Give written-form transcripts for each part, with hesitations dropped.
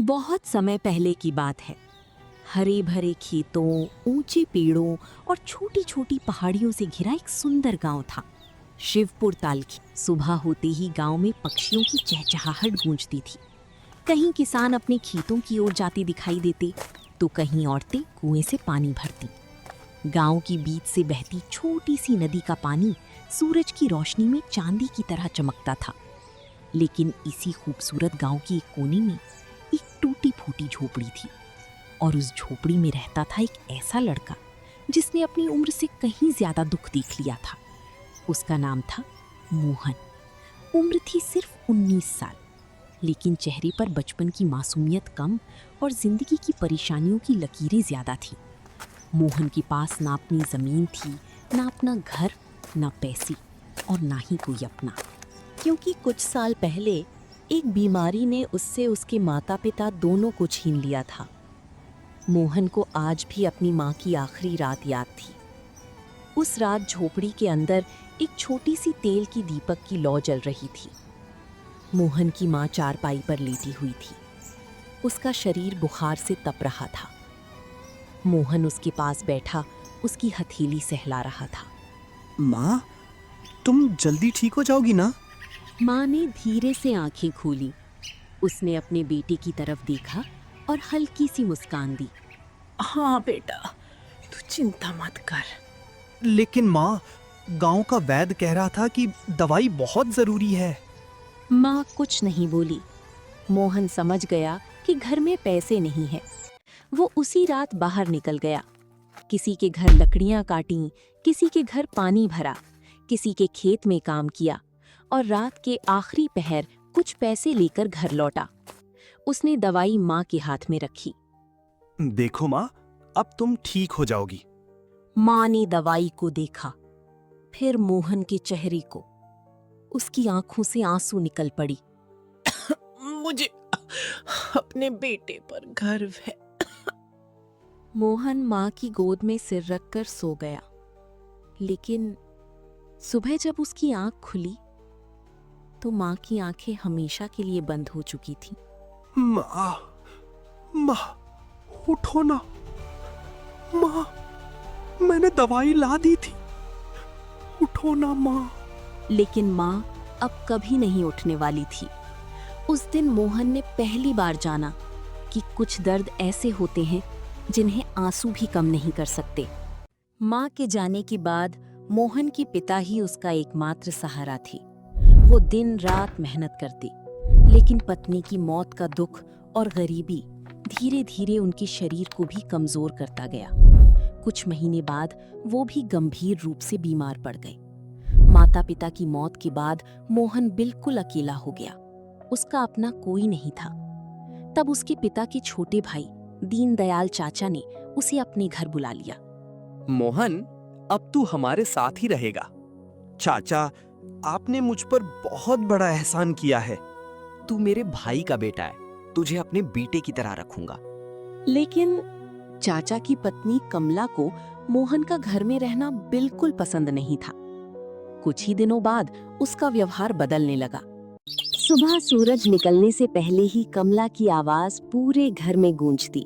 बहुत समय पहले की बात है। हरे भरे खेतों, ऊंचे पेड़ों और छोटी छोटी पहाड़ियों से घिरा एक सुंदर गांव था, शिवपुर ताल की। सुबह होते ही गांव में पक्षियों की चहचहाहट गूंजती थी। कहीं किसान अपने खेतों की ओर जाते दिखाई देते, तो कहीं औरतें कुएं से पानी भरती। गांव की बीच से बहती छोटी सी नदी का पानी सूरज की रोशनी में चांदी की तरह चमकता था। लेकिन इसी खूबसूरत गांव के एक कोने में एक टूटी फूटी झोपड़ी थी, और उस झोपड़ी में रहता था एक ऐसा लड़का जिसने अपनी उम्र से कहीं ज्यादा दुख देख लिया था। उसका नाम था मोहन। उम्र थी सिर्फ 19 साल, लेकिन चेहरे पर बचपन की मासूमियत कम और जिंदगी की परेशानियों की लकीरें ज्यादा थी। मोहन के पास ना अपनी जमीन थी, ना अपना घर, ना पैसे और ना ही कोई अपना, क्योंकि कुछ साल पहले एक बीमारी ने उससे उसके माता पिता दोनों को छीन लिया था। मोहन को आज भी अपनी माँ की आखिरी रात याद थी। उस रात झोपड़ी के अंदर एक छोटी सी तेल की दीपक की लौ जल रही थी। मोहन की माँ चारपाई पर लेटी हुई थी। उसका शरीर बुखार से तप रहा था। मोहन उसके पास बैठा उसकी हथेली सहला रहा था। माँ, तुम जल्दी ठीक हो जाओगी ना? माँ ने धीरे से आंखें खोली। उसने अपने बेटे की तरफ देखा और हल्की सी मुस्कान दी। हाँ बेटा, तू चिंता मत कर। लेकिन माँ, गांव का वैद्य कह रहा था कि दवाई बहुत जरूरी है। माँ कुछ नहीं बोली। मोहन समझ गया कि घर में पैसे नहीं हैं। वो उसी रात बाहर निकल गया। किसी के घर लकड़ियां काटीं, किसी के घर पानी भरा, किसी के खेत में काम किया और रात के आखिरी पहर कुछ पैसे लेकर घर लौटा। उसने दवाई माँ के हाथ में रखी। देखो माँ, अब तुम ठीक हो जाओगी। माँ ने दवाई को देखा, फिर मोहन के चेहरे को। उसकी आंखों से आंसू निकल पड़ी। मुझे अपने बेटे पर गर्व है। मोहन माँ की गोद में सिर रखकर सो गया। लेकिन सुबह जब उसकी आंख खुली तो माँ की आंखें हमेशा के लिए बंद हो चुकी थीं। माँ, उठो ना। माँ, मैंने दवाई ला दी थी। उठो ना माँ। लेकिन माँ अब कभी नहीं उठने वाली थी। उस दिन मोहन ने पहली बार जाना कि कुछ दर्द ऐसे होते हैं जिन्हें आंसू भी कम नहीं कर सकते। माँ के जाने के बाद मोहन के पिता ही उसका एकमात्र सहारा थे। वो दिन रात मेहनत करते, लेकिन पत्नी की मौत का दुख और गरीबी धीरे धीरे उनके शरीर को भी कमजोर करता गया। कुछ महीने बाद वो भी गंभीर रूप से बीमार पड़ गए। माता पिता की मौत के बाद मोहन बिल्कुल अकेला हो गया। उसका अपना कोई नहीं था। तब उसके पिता के छोटे भाई दीनदयाल चाचा ने उसे अपने घर बुला लिया। मोहन, अब तू हमारे साथ ही रहेगा। चाचा, आपने मुझ पर बहुत बड़ा एहसान किया है। तू मेरे भाई का बेटा है, तुझे अपने बेटे की तरह रखूंगा। लेकिन चाचा की पत्नी कमला को मोहन का घर में रहना बिल्कुल पसंद नहीं था। कुछ ही दिनों बाद उसका व्यवहार बदलने लगा। सुबह सूरज निकलने से पहले ही कमला की आवाज पूरे घर में गूंजती।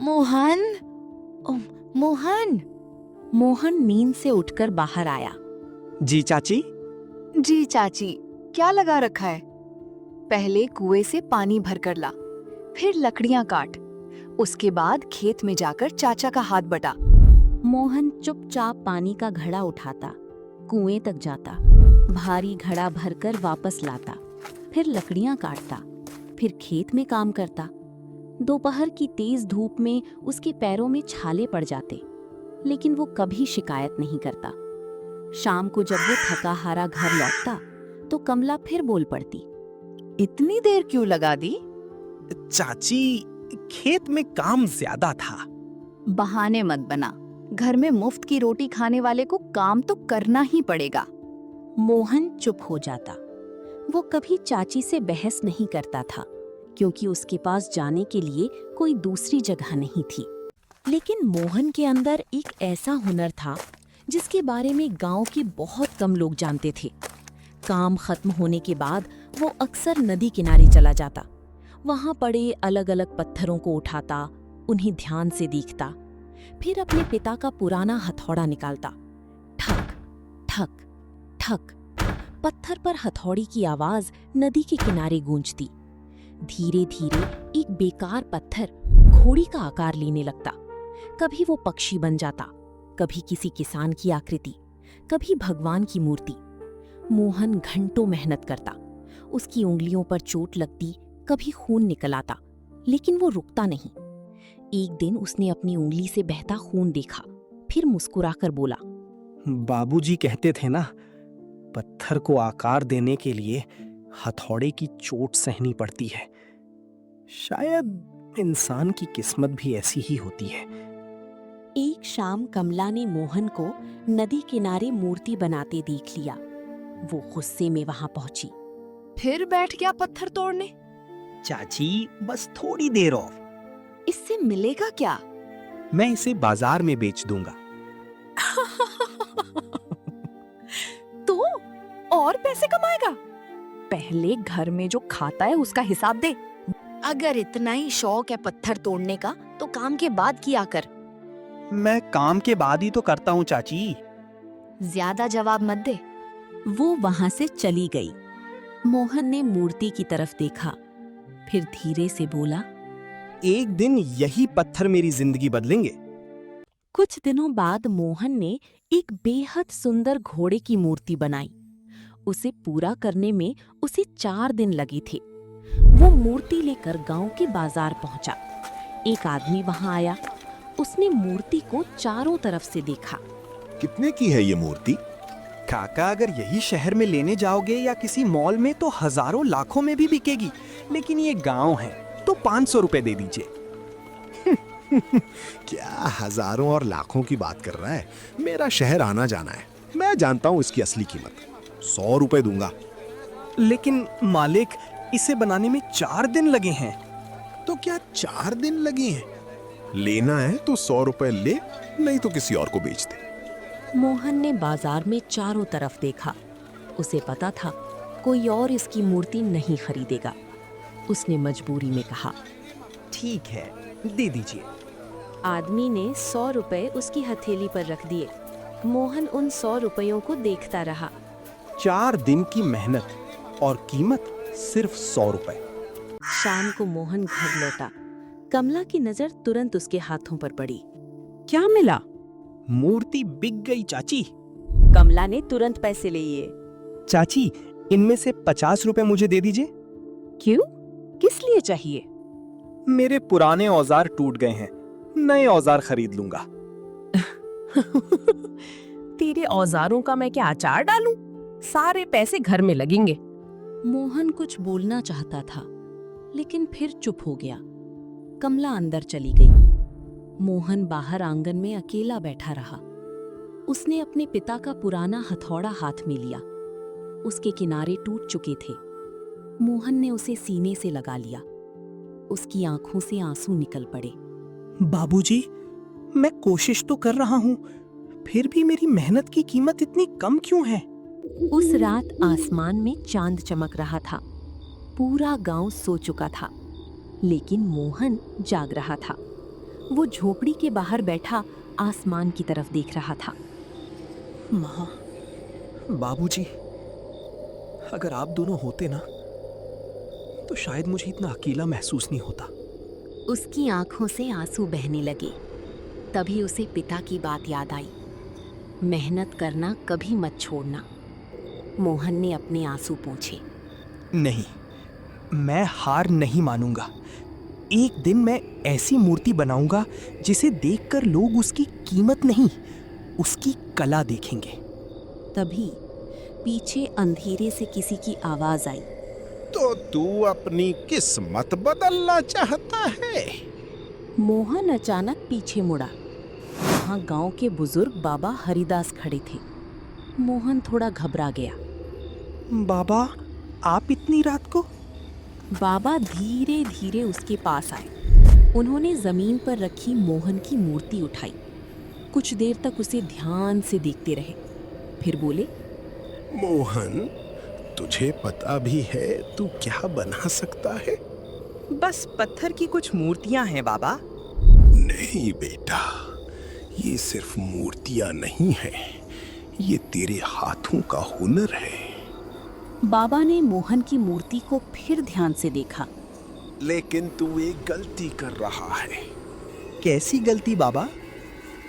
मोहन, मोहन। मोहन नींद से उठकर बाहर आया। जी चाची। जी चाची, क्या लगा रखा है? पहले कुएं से पानी भर कर ला, फिर लकड़ियां काट, उसके बाद खेत में जाकर चाचा का हाथ बटा। मोहन चुपचाप पानी का घड़ा उठाता, कुएं तक जाता, भारी घड़ा भरकर वापस लाता, फिर लकड़ियां काटता, फिर खेत में काम करता। दोपहर की तेज धूप में उसके पैरों में छाले पड़ जाते, लेकिन वो कभी शिकायत नहीं करता। शाम को जब वो थका हारा घर लौटता तो कमला फिर बोल पड़ती। इतनी देर क्यों लगा दी? चाची, खेत में काम ज्यादा था। बहाने मत बना। घर में मुफ्त की रोटी खाने वाले को काम तो करना ही पड़ेगा। मोहन चुप हो जाता। वो कभी चाची से बहस नहीं करता था, क्योंकि उसके पास जाने के लिए कोई दूसरी जगह नहीं थी। लेकिन मोहन के अंदर एक ऐसा हुनर था जिसके बारे में गांव के बहुत कम लोग जानते थे। काम खत्म होने के बाद वो अक्सर नदी किनारे चला जाता। वहां पड़े अलग अलग पत्थरों को उठाता, उन्हें ध्यान से देखता, फिर अपने पिता का पुराना हथौड़ा निकालता। ठक ठक ठक, पत्थर पर हथौड़ी की आवाज नदी के किनारे गूंजती। धीरे धीरे एक बेकार पत्थर घोड़ी का आकार लेने लगता। कभी वो पक्षी बन जाता, कभी किसी किसान की आकृति, कभी भगवान की मूर्ति। मोहन घंटों मेहनत करता, उसकी उंगलियों पर चोट लगती, कभी खून निकल आता, लेकिन वो रुकता नहीं। एक दिन उसने अपनी उंगली से बहता खून देखा, फिर मुस्कुराकर बोला, बाबूजी कहते थे ना, पत्थर को आकार देने के लिए हथौड़े की चोट सहनी पड़ती है। शायद इंसान की किस्मत भी ऐसी ही होती है। एक शाम कमला ने मोहन को नदी किनारे मूर्ति बनाते देख लिया। वो गुस्से में वहां पहुंची। फिर बैठ गया पत्थर तोड़ने। चाची, बस थोड़ी देर और। इससे मिलेगा क्या? मैं इसे बाजार में बेच दूंगा। तो और पैसे कमाएगा? पहले घर में जो खाता है उसका हिसाब दे। अगर इतना ही शौक है पत्थर तोड़ने का तो काम के बाद किया कर। मैं काम के बाद ही तो करता हूँ चाची। ज्यादा जवाब मत दे। वो वहां से चली गई। मोहन ने मूर्ति की तरफ देखा, फिर धीरे से बोला, एक दिन यही पत्थर मेरी जिंदगी बदलेंगे। कुछ दिनों बाद मोहन ने एक बेहद सुंदर घोड़े की मूर्ति बनाई। उसे पूरा करने में उसे 4 दिन लगे थे। वो मूर्ति लेकर गांव के बाजार पहुंचा। एक आदमी वहां आया। उसने मूर्ति को चारों तरफ से देखा। कितने की है ये मूर्ति? काका, अगर यही शहर में लेने जाओगे या किसी मॉल में तो हजारों लाखों में भी बिकेगी, लेकिन ये गांव है तो 500 रुपए दे दीजिए। क्या हजारों और लाखों की बात कर रहा है? मेरा शहर आना जाना है, मैं जानता हूँ इसकी असली कीमत। 100 रुपए दूंगा। लेकिन मालिक, इसे बनाने में 4 दिन लगे हैं। तो क्या 4 दिन लगे हैं? लेना है तो 100 रुपए ले, नहीं तो किसी और को बेच दे। मोहन ने बाजार में चारों तरफ देखा। उसे पता था कोई और इसकी मूर्ति नहीं खरीदेगा। उसने मजबूरी में कहा, ठीक है, दे दीजिए। आदमी ने 100 रुपए उसकी हथेली पर रख दिए। मोहन उन 100 रुपयों को देखता रहा। 4 दिन की मेहनत और कीमत सिर्फ 100 रुपए। शाम को मोहन घर लौटा। कमला की नजर तुरंत उसके हाथों पर पड़ी। क्या मिला? मूर्ति बिक गई चाची। कमला ने तुरंत पैसे लिए। चाची, इनमें से 50 रुपए मुझे दे दीजिए। क्यों? किस लिए चाहिए? मेरे पुराने औजार टूट गए हैं, नए औजार खरीद लूंगा। तेरे औजारों का मैं क्या अचार डालूं? सारे पैसे घर में लगेंगे। मोहन कुछ बोलना चाहता था, लेकिन फिर चुप हो गया। कमला अंदर चली गई। मोहन बाहर आंगन में अकेला बैठा रहा। उसने अपने पिता का पुराना हथौड़ा हाथ में लिया। उसके किनारे टूट चुके थे। मोहन ने उसे सीने से लगा लिया। उसकी आंखों से आंसू निकल पड़े। बाबूजी, मैं कोशिश तो कर रहा हूँ, फिर भी मेरी मेहनत की कीमत इतनी कम क्यों है? उस रात आसमान में चांद चमक रहा था। पूरा गांव सो चुका था, लेकिन मोहन जाग रहा था। वो झोपड़ी के बाहर बैठा आसमान की तरफ देख रहा था। माँ, बाबूजी, अगर आप दोनों होते ना, तो शायद मुझे इतना अकेला महसूस नहीं होता। उसकी आंखों से आंसू बहने लगे। तभी उसे पिता की बात याद आई। मेहनत करना कभी मत छोड़ना। मोहन ने अपने आंसू पोंछे। नहीं, मैं हार नहीं मानूंगा। एक दिन मैं ऐसी मूर्ति बनाऊंगा जिसे देखकर लोग उसकी कीमत नहीं, उसकी कला देखेंगे। तभी पीछे अंधेरे से किसी की आवाज आई। तो तू अपनी किस्मत बदलना चाहता है? मोहन अचानक पीछे मुड़ा। वहां गांव के बुजुर्ग बाबा हरिदास खड़े थे। मोहन थोड़ा घबरा गया। बाबा, आप इतनी रात को? बाबा धीरे धीरे उसके पास आए। उन्होंने जमीन पर रखी मोहन की मूर्ति उठाई। कुछ देर तक उसे ध्यान से देखते रहे, फिर बोले, मोहन, तुझे पता भी है तू क्या बना सकता है? बस पत्थर की कुछ मूर्तियां हैं बाबा। नहीं बेटा, ये सिर्फ मूर्तियां नहीं हैं, ये तेरे हाथों का हुनर है। बाबा ने मोहन की मूर्ति को फिर ध्यान से देखा। लेकिन तू एक गलती कर रहा है। कैसी गलती बाबा?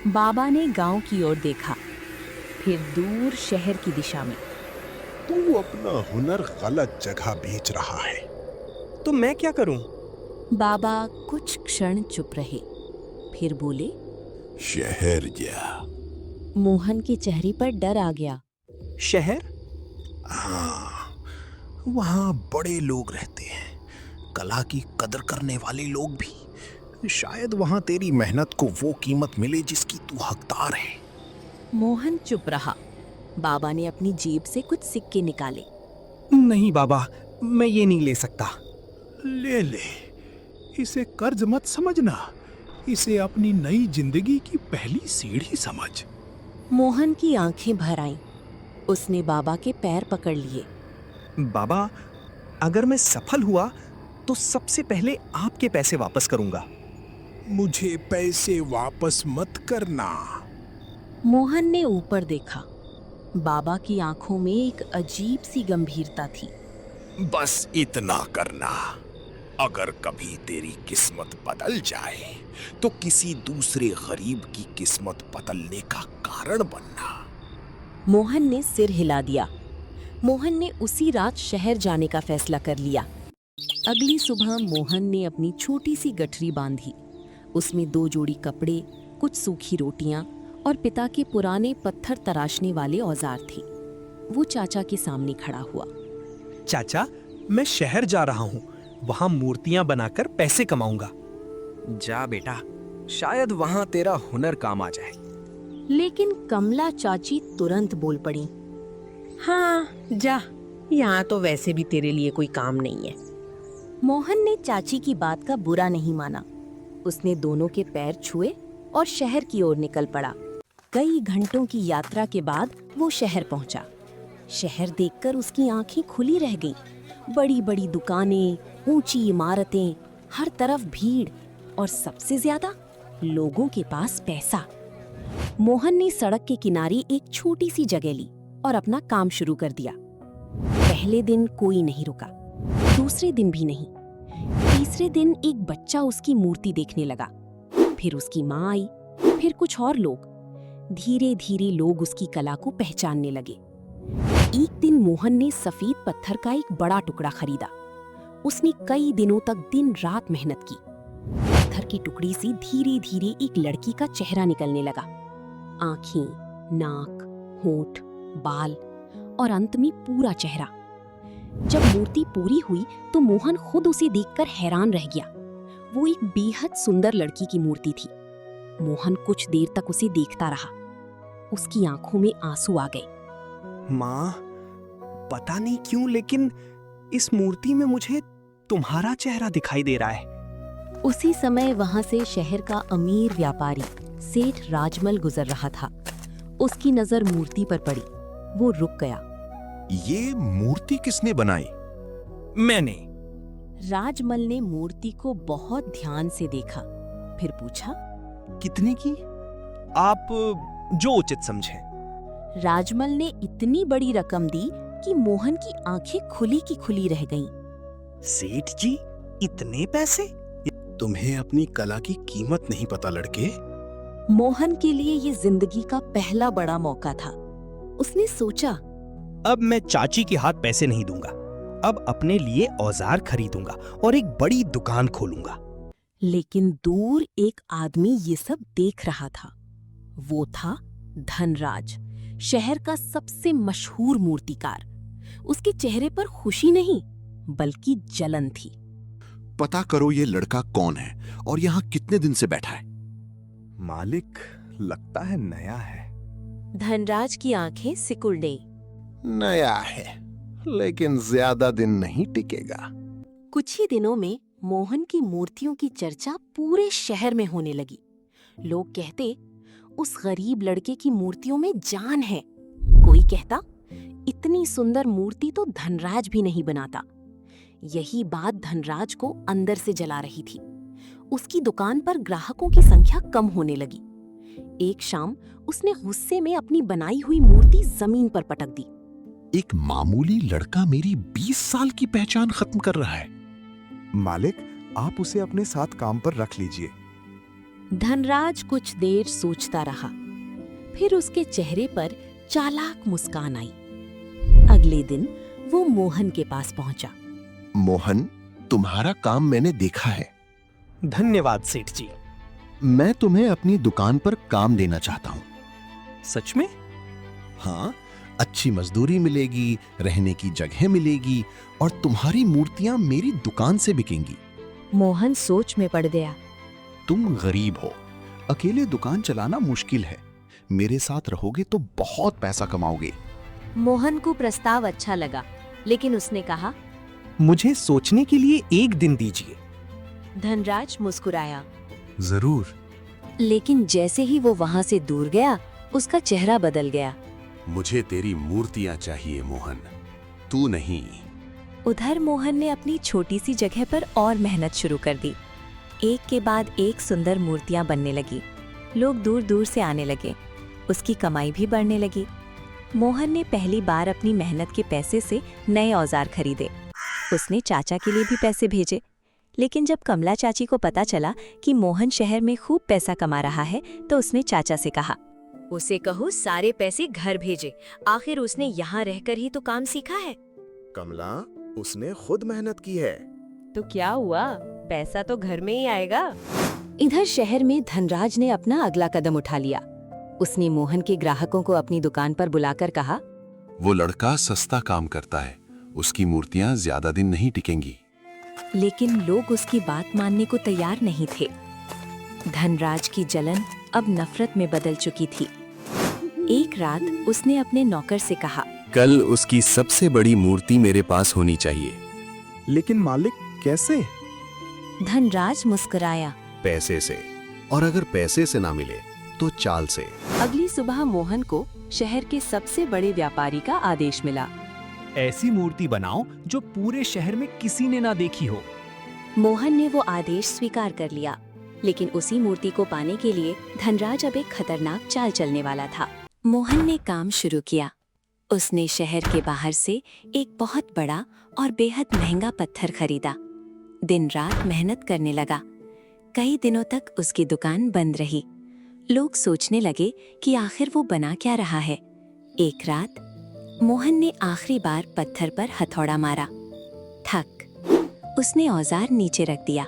बाबा ने गांव की ओर देखा, फिर दूर शहर की दिशा में। तू अपना हुनर गलत जगह बेच रहा है। तो मैं क्या करूं? बाबा कुछ क्षण चुप रहे, फिर बोले, शहर जा। मोहन के चेहरे पर डर आ गया। शहर? हाँ, वहाँ बड़े लोग रहते हैं, कला की कदर करने वाले लोग भी। शायद वहाँ तेरी मेहनत को वो कीमत मिले जिसकी तू हकदार है। मोहन चुप रहा। बाबा ने अपनी जेब से कुछ सिक्के निकाले। नहीं बाबा, मैं ये नहीं ले सकता। ले ले, इसे कर्ज मत समझना, इसे अपनी नई जिंदगी की पहली सीढ़ी समझ। मोहन की आंखें भर आईं। उसने बाबा के पैर पकड़ लिए। बाबा, अगर मैं सफल हुआ तो सबसे पहले आपके पैसे वापस करूंगा। मुझे पैसे वापस मत करना। मोहन ने ऊपर देखा। बाबा की आंखों में एक अजीब सी गंभीरता थी। बस इतना करना, अगर कभी तेरी किस्मत बदल जाए तो किसी दूसरे गरीब की किस्मत बदलने का कारण बनना। मोहन ने सिर हिला दिया। मोहन ने उसी रात शहर जाने का फैसला कर लिया। अगली सुबह मोहन ने अपनी छोटी सी गठरी बांधी। उसमें 2 जोड़ी कपड़े, कुछ सूखी रोटियां और पिता के पुराने पत्थर तराशने वाले औजार थे। वो चाचा के सामने खड़ा हुआ। चाचा, मैं शहर जा रहा हूँ, वहाँ मूर्तियाँ बनाकर पैसे कमाऊंगा। जा बेटा, शायद वहां तेरा हुनर काम आ जाए। लेकिन कमला चाची तुरंत बोल पड़ी। हाँ जा, यहाँ तो वैसे भी तेरे लिए कोई काम नहीं है। मोहन ने चाची की बात का बुरा नहीं माना। उसने दोनों के पैर छुए और शहर की ओर निकल पड़ा। कई घंटों की यात्रा के बाद वो शहर पहुंचा। शहर देखकर उसकी आंखें खुली रह गईं। बड़ी बड़ी दुकानें, ऊंची इमारतें, हर तरफ भीड़ और सबसे ज्यादा लोगों के पास पैसा। मोहन ने सड़क के किनारे एक छोटी सी जगह ली और अपना काम शुरू कर दिया। पहले दिन कोई नहीं रुका, दूसरे दिन भी नहीं। तीसरे दिन एक बच्चा उसकी मूर्ति देखने लगा। फिर उसकी माँ आई, फिर कुछ और लोग। धीरे धीरे लोग उसकी कला को पहचानने लगे। एक दिन मोहन ने सफेद पत्थर का एक बड़ा टुकड़ा खरीदा। उसने कई दिनों तक दिन रात मेहनत की। पत्थर की टुकड़ी से धीरे धीरे एक लड़की का चेहरा निकलने लगा। आंखें, नाक, होंठ, बाल और अंत में पूरा चेहरा। जब मूर्ति पूरी हुई तो मोहन खुद उसे देखकर हैरान रह गया। वो एक बेहद सुंदर लड़की की मूर्ति थी। मोहन कुछ देर तक उसे देखता रहा। उसकी आंखों में आंसू आ गए। माँ, पता नहीं क्यों लेकिन इस मूर्ति में मुझे तुम्हारा चेहरा दिखाई दे रहा है। उसी समय वहां से शहर का अमीर व्यापारी सेठ राजमल गुजर रहा था। उसकी नजर मूर्ति पर पड़ी। वो रुक गया। ये मूर्ति किसने बनाई? मैंने। राजमल ने मूर्ति को बहुत ध्यान से देखा, फिर पूछा, कितने की? आप जो उचित समझें। राजमल ने इतनी बड़ी रकम दी कि मोहन की आंखें खुली की खुली रह गईं। सेठ जी, इतने पैसे? तुम्हें अपनी कला की कीमत नहीं पता लड़के। मोहन के लिए ये जिंदगी का पहला बड़ा मौका था। उसने सोचा, अब मैं चाची के हाथ पैसे नहीं दूंगा। अब अपने लिए औजार खरीदूंगा और एक बड़ी दुकान खोलूंगा। लेकिन दूर एक आदमी ये सब देख रहा था। वो था धनराज, शहर का सबसे मशहूर मूर्तिकार। उसके चेहरे पर खुशी नहीं बल्कि जलन थी। पता करो ये लड़का कौन है और यहाँ कितने दिन से बैठा है। मालिक, लगता है नया है। धनराज की आंखें सिकुड़ गईं। नया है लेकिन ज्यादा दिन नहीं टिकेगा। कुछ ही दिनों में मोहन की मूर्तियों की चर्चा पूरे शहर में होने लगी। लोग कहते, उस गरीब लड़के की मूर्तियों में जान है। कोई कहता, इतनी सुंदर मूर्ति तो धनराज भी नहीं बनाता। यही बात धनराज को अंदर से जला रही थी। उसकी दुकान पर ग्राहकों की संख्या कम होने लगी। एक शाम उसने गुस्से में अपनी बनाई हुई मूर्ति जमीन पर पटक दी। एक मामूली लड़का मेरी 20 साल की पहचान खत्म कर रहा है। मालिक, आप उसे अपने साथ काम पर रख लीजिए। धनराज कुछ देर सोचता रहा, फिर उसके चेहरे पर चालाक मुस्कान आई। अगले दिन वो मोहन के पास पहुंचा। मोहन, तुम्हारा काम मैंने देखा है। धन्यवाद सेठ जी। मैं तुम्हें अपनी दुकान पर काम देना चाहता हूँ। सच में? हाँ, अच्छी मजदूरी मिलेगी, रहने की जगह मिलेगी और तुम्हारी मूर्तियां मेरी दुकान से बिकेंगी। मोहन सोच में पड़ गया। तुम गरीब हो, अकेले दुकान चलाना मुश्किल है। मेरे साथ रहोगे तो बहुत पैसा कमाओगे। मोहन को प्रस्ताव अच्छा लगा, लेकिन उसने कहा। मुझे सोचने के लिए एक दिन दीजिए। धनराज मुस्कुराया, जरूर। लेकिन जैसे ही वो वहां से दूर गया, उसका चेहरा बदल गया। मुझे तेरी मूर्तियां चाहिए मोहन, तू नहीं। उधर मोहन ने अपनी छोटी सी जगह पर और मेहनत शुरू कर दी। एक के बाद एक सुंदर मूर्तियां बनने लगी। लोग दूर दूर से आने लगे। उसकी कमाई भी बढ़ने लगी। मोहन ने पहली बार अपनी मेहनत के पैसे से नए औजार खरीदे। उसने चाचा के लिए भी पैसे भेजे। लेकिन जब कमला चाची को पता चला कि मोहन शहर में खूब पैसा कमा रहा है, तो उसने चाचा से कहा, उसे कहो सारे पैसे घर भेजे। आखिर उसने यहाँ रहकर ही तो काम सीखा है। कमला, उसने खुद मेहनत की है। तो क्या हुआ, पैसा तो घर में ही आएगा। इधर शहर में धनराज ने अपना अगला कदम उठा लिया। उसने मोहन के ग्राहकों को अपनी दुकान पर बुलाकर कहा, वो लड़का सस्ता काम करता है, उसकी मूर्तियां ज्यादा दिन नहीं टिकेंगी। लेकिन लोग उसकी बात मानने को तैयार नहीं थे। धनराज की जलन अब नफरत में बदल चुकी थी। एक रात उसने अपने नौकर से कहा, कल उसकी सबसे बड़ी मूर्ति मेरे पास होनी चाहिए। लेकिन मालिक, कैसे? धनराज मुस्कुराया। पैसे से, और अगर पैसे से ना मिले तो चाल से। अगली सुबह मोहन को शहर के सबसे बड़े व्यापारी का आदेश मिला। ऐसी मूर्ति बनाओ जो पूरे शहर में किसी ने ना देखी हो। मोहन ने वो आदेश स्वीकार कर लिया। लेकिन उसी मूर्ति को पाने के लिए धनराज अब एक खतरनाक चाल चलने वाला था। मोहन ने काम शुरू किया। उसने शहर के बाहर से एक बहुत बड़ा और बेहद महंगा पत्थर खरीदा। दिन रात मेहनत करने लगा। कई दिनों तक उसकी दुकान बंद रही। लोग सोचने लगे कि आखिर वो बना क्या रहा है। एक रात मोहन ने आखिरी बार पत्थर पर हथौड़ा मारा। ठक, उसने औजार नीचे रख दिया।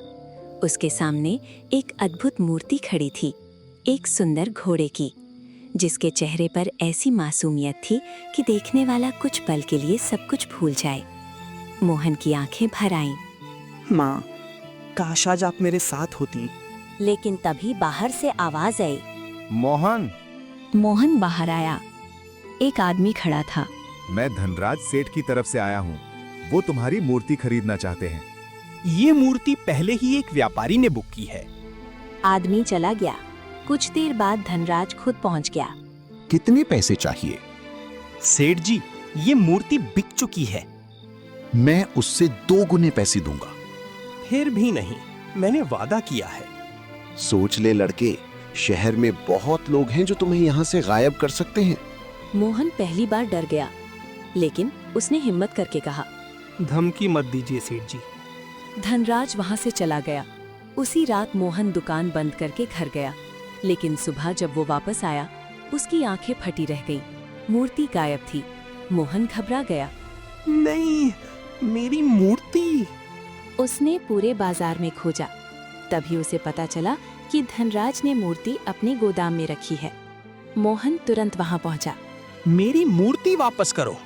उसके सामने एक अद्भुत मूर्ति खड़ी थी, एक सुंदर घोड़े की, जिसके चेहरे पर ऐसी मासूमियत थी कि देखने वाला कुछ पल के लिए सब कुछ भूल जाए। मोहन की आंखें भर आईं। माँ, काश आज आप मेरे साथ होती। लेकिन तभी बाहर से आवाज आई। मोहन, मोहन बाहर आया। एक आदमी खड़ा था। मैं धनराज सेठ की तरफ से आया हूँ। वो तुम्हारी मूर्ति खरीदना चाहते हैं। ये मूर्ति पहले ही एक व्यापारी ने बुक की है। आदमी चला गया। कुछ देर बाद धनराज खुद पहुंच गया। कितने पैसे चाहिए? सेठ जी, ये मूर्ति बिक चुकी है। मैं उससे 2 गुने पैसे दूंगा। फिर भी नहीं, मैंने वादा किया है। सोच ले लड़के, शहर में बहुत लोग हैं जो तुम्हें यहाँ से गायब कर सकते हैं। मोहन पहली बार डर गया, लेकिन उसने हिम्मत करके कहा, धमकी मत दीजिए सेठ जी। धनराज वहां से चला गया। उसी रात मोहन दुकान बंद करके घर गया। लेकिन सुबह जब वो वापस आया, उसकी आंखें फटी रह गईं। मूर्ति गायब थी। मोहन घबरा गया। नहीं, मेरी मूर्ति। उसने पूरे बाजार में खोजा। तभी उसे पता चला कि धनराज ने मूर्ति अपने गोदाम में रखी है। मोहन तुरंत वहां पहुंचा। मेरी मूर्ति वापस करो।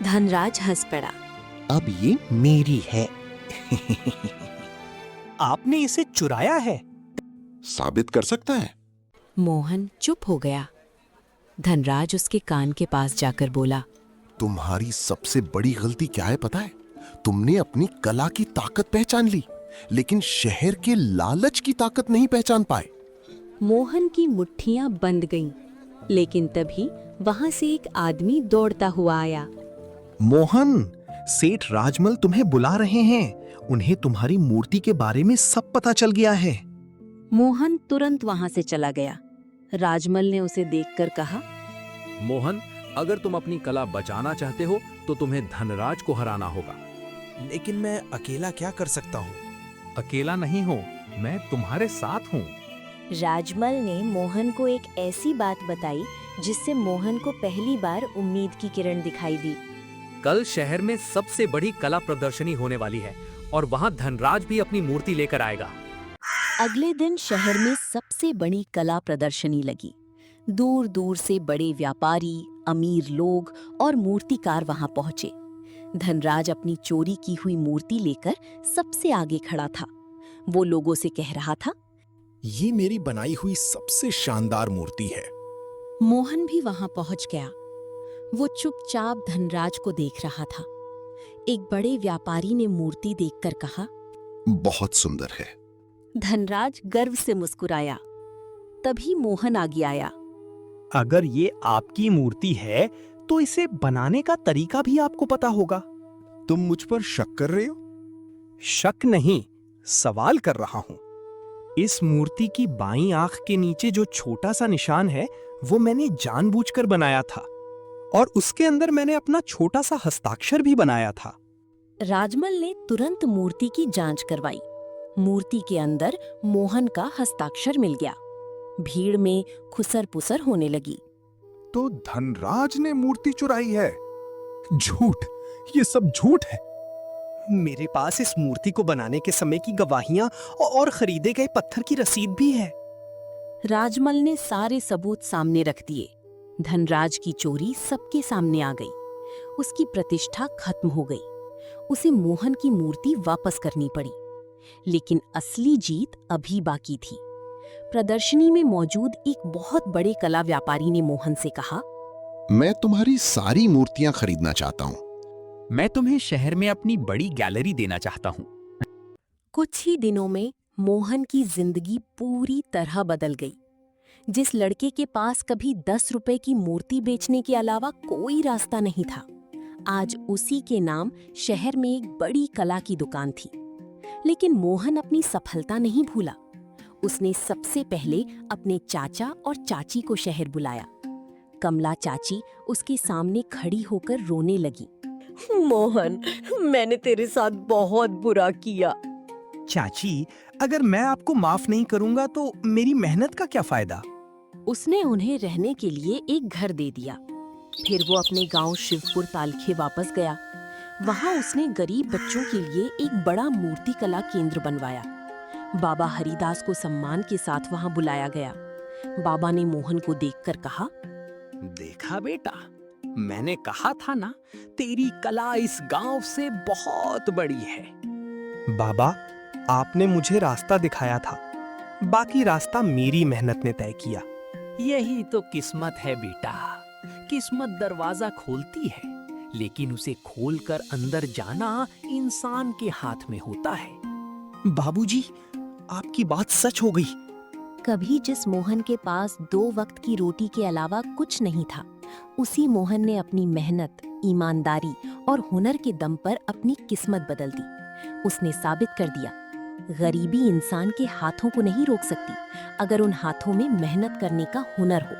धनराज हंस पड़ा। अब ये मेरी है। आपने इसे चुराया है। साबित कर सकता है? मोहन चुप हो गया। धनराज उसके कान के पास जाकर बोला, तुम्हारी सबसे बड़ी गलती क्या है पता है? तुमने अपनी कला की ताकत पहचान ली, लेकिन शहर के लालच की ताकत नहीं पहचान पाए। मोहन की मुट्ठियां बंद गईं। लेकिन तभी वहां से एक आदमी दौड़ता हुआ आया। मोहन, सेठ राजमल तुम्हें बुला रहे हैं। उन्हें तुम्हारी मूर्ति के बारे में सब पता चल गया है। मोहन तुरंत वहां से चला गया। राजमल ने उसे देखकर कहा, मोहन, अगर तुम अपनी कला बचाना चाहते हो तो तुम्हें धनराज को हराना होगा। लेकिन मैं अकेला क्या कर सकता हूँ? अकेला नहीं हो, मैं तुम्हारे साथ हूँ। राजमल ने मोहन को एक ऐसी बात बताई जिससे मोहन को पहली बार उम्मीद की किरण दिखाई दी। कल शहर में सबसे बड़ी कला प्रदर्शनी होने वाली है और वहाँ धनराज भी अपनी मूर्ति लेकर आएगा। अगले दिन शहर में सबसे बड़ी कला प्रदर्शनी लगी। दूर दूर से बड़े व्यापारी, अमीर लोग और मूर्तिकार वहां पहुंचे। धनराज अपनी चोरी की हुई मूर्ति लेकर सबसे आगे खड़ा था। वो लोगों से कह रहा था, ये मेरी बनाई हुई सबसे शानदार मूर्ति है। मोहन भी वहां पहुंच गया। वो चुपचाप धनराज को देख रहा था। एक बड़े व्यापारी ने मूर्ति देखकर कहा, बहुत सुंदर है। धनराज गर्व से मुस्कुराया। तभी मोहन आगे आया। अगर ये आपकी मूर्ति है तो इसे बनाने का तरीका भी आपको पता होगा। तुम मुझ पर शक कर रहे हो? शक नहीं, सवाल कर रहा हूं। इस मूर्ति की बाईं आंख के नीचे जो छोटा सा निशान है वो मैंने जानबूझकर बनाया था और उसके अंदर मैंने अपना छोटा सा हस्ताक्षर भी बनाया था। राजमल ने तुरंत मूर्ति की जांच करवाई। मूर्ति के अंदर मोहन का हस्ताक्षर मिल गया। भीड़ में खुसर पुसर होने लगी। तो धनराज ने मूर्ति चुराई है। झूठ, ये सब झूठ है। मेरे पास इस मूर्ति को बनाने के समय की गवाहियां और खरीदे गए पत्थर की रसीद भी है। राजमल ने सारे सबूत सामने रख दिए। धनराज की चोरी सबके सामने आ गई। उसकी प्रतिष्ठा खत्म हो गई। उसे मोहन की मूर्ति वापस करनी पड़ी। लेकिन असली जीत अभी बाकी थी। प्रदर्शनी में मौजूद एक बहुत बड़े कला व्यापारी ने मोहन से कहा, मैं तुम्हारी सारी मूर्तियां खरीदना चाहता हूँ। मैं तुम्हें शहर में अपनी बड़ी गैलरी देना चाहता हूँ। कुछ ही दिनों में मोहन की जिंदगी पूरी तरह बदल गई। जिस लड़के के पास कभी 10 रुपए की मूर्ति बेचने के अलावा कोई रास्ता नहीं था, आज उसी के नाम शहर में एक बड़ी कला की दुकान थी। लेकिन मोहन अपनी सफलता नहीं भूला। उसने सबसे पहले अपने चाचा और चाची को शहर बुलाया। कमला चाची उसके सामने खड़ी होकर रोने लगी। मोहन, मैंने तेरे साथ बहुत बुरा किया। चाची, अगर मैं आपको माफ नहीं करूंगा तो मेरी मेहनत का क्या फायदा? उसने उन्हें रहने के लिए एक घर दे दिया। फिर वो अपने गांव शिवपुर तालखे वापस गया। वहां उसने गरीब बच्चों के लिए एक बड़ा मूर्ति कला केंद्र बनवाया। बाबा हरिदास को सम्मान के साथ वहां बुलाया गया। बाबा ने मोहन को देखकर कहा, देखा बेटा, मैंने कहा था ना, तेरी कला इस गांव से बहुत बड़ी है। बाबा, आपने मुझे रास्ता दिखाया था, बाकी रास्ता मेरी मेहनत ने तय किया। यही तो किस्मत है बेटा। किस्मत दरवाजा खोलती है, लेकिन उसे खोलकर अंदर जाना इंसान के हाथ में होता है। बाबूजी, आपकी बात सच हो गई। कभी जिस मोहन के पास 2 वक्त की रोटी के अलावा कुछ नहीं था, उसी मोहन ने अपनी मेहनत, ईमानदारी और हुनर के दम पर अपनी किस्मत बदल दी। उसने साबित कर दिया, गरीबी इंसान के हाथों को नहीं रोक सकती, अगर उन हाथों में मेहनत करने का हुनर हो।